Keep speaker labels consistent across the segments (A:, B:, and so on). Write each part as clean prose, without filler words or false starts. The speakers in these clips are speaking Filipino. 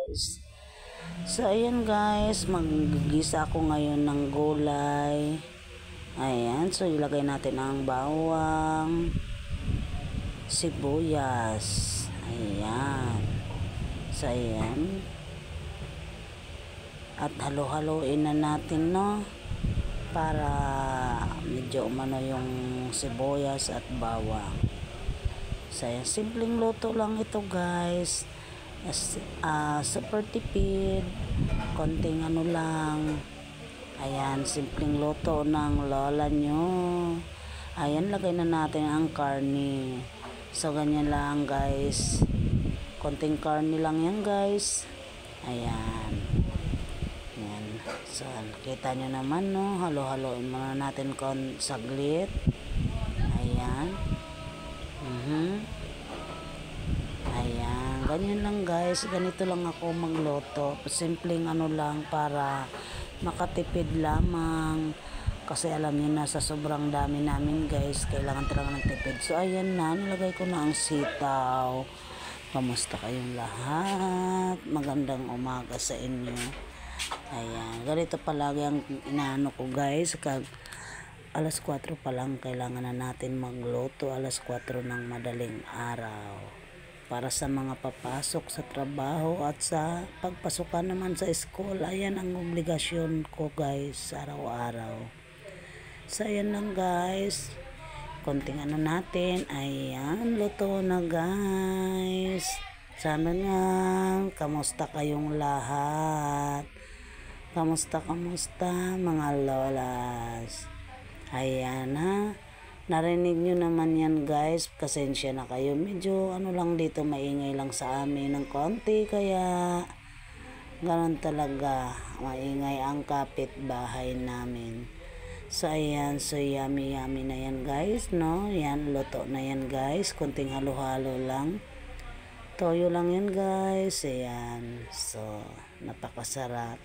A: guys. So ayan guys, maggigisa ako ngayon ng gulay. Ayan, so ilagay natin ang bawang, sibuyas. Ayan. So ayan. At halo-haloin na natin, no, para medyo umano yung sibuyas at bawang. So ayan, simpleng luto lang ito guys. Super tipid, konting ano lang. Ayan, simpleng luto ng lola nyo. Ayan, lagay na natin ang karne. So ganyan lang guys, konting karne lang yan guys. Ayan. Ayan, so kita nyo naman, no, halo-haloin muna natin saglit. Ayan. Ayan, ganyan lang guys, ganito lang ako magluto, simpleng ano lang para makatipid lamang, kasi alam niyo na sa sobrang dami namin guys, kailangan talaga ng tipid. So ayan na, nilagay ko na ang sitaw. Kamusta kayong lahat? Magandang umaga sa inyo. Ayan, ganito palagi ang inaano ko guys, alas 4 pa lang kailangan na natin magluto, alas 4 ng madaling araw, para sa mga papasok sa trabaho at sa pagpasukan naman sa school. Ayan ang obligasyon ko guys, araw-araw. So ayan lang guys, konting ano natin. Ayan, luto na guys. Sana nga, kamusta kayong lahat? Kamusta mga lolas? Ayan ha, narinig nyo naman yan guys, pasensya na kayo, medyo ano lang dito, maingay lang sa amin ng konti, kaya ganon talaga, maingay ang kapitbahay namin. So ayan, so yummy na yan guys, no, yan, luto na yan guys, konting halo-halo lang, toyo lang yan guys. Ayan, so napakasarap.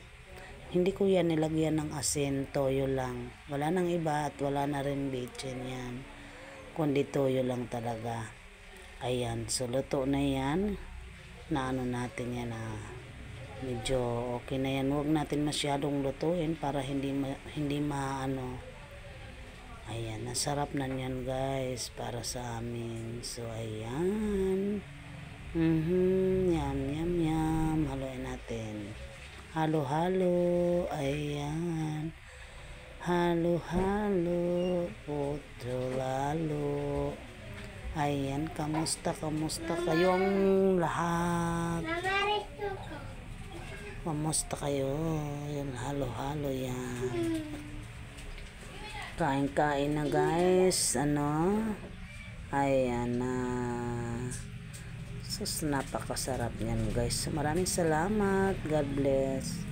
A: Hindi ko yan nilagyan ng asin, toyo lang. Wala nang iba at wala na rin bitchin yan, kundi toyo lang talaga. Ayan, so luto na yan. Na ano natin yan, medyo okay na yan. Huwag natin masyadong lutuin para hindi maano. Ayan, nasarap na yan guys para sa amin. So ayan. Yum. Haluin natin. Halo-halo. Ayan, halo-halo, puto lalo. Ayan, kamusta kayong lahat? Kamusta kayo? Ayan, halo-halo yan. Kain-kain na guys. Ano? Ayan na. Sus, napakasarap yan guys. Maraming salamat. God bless.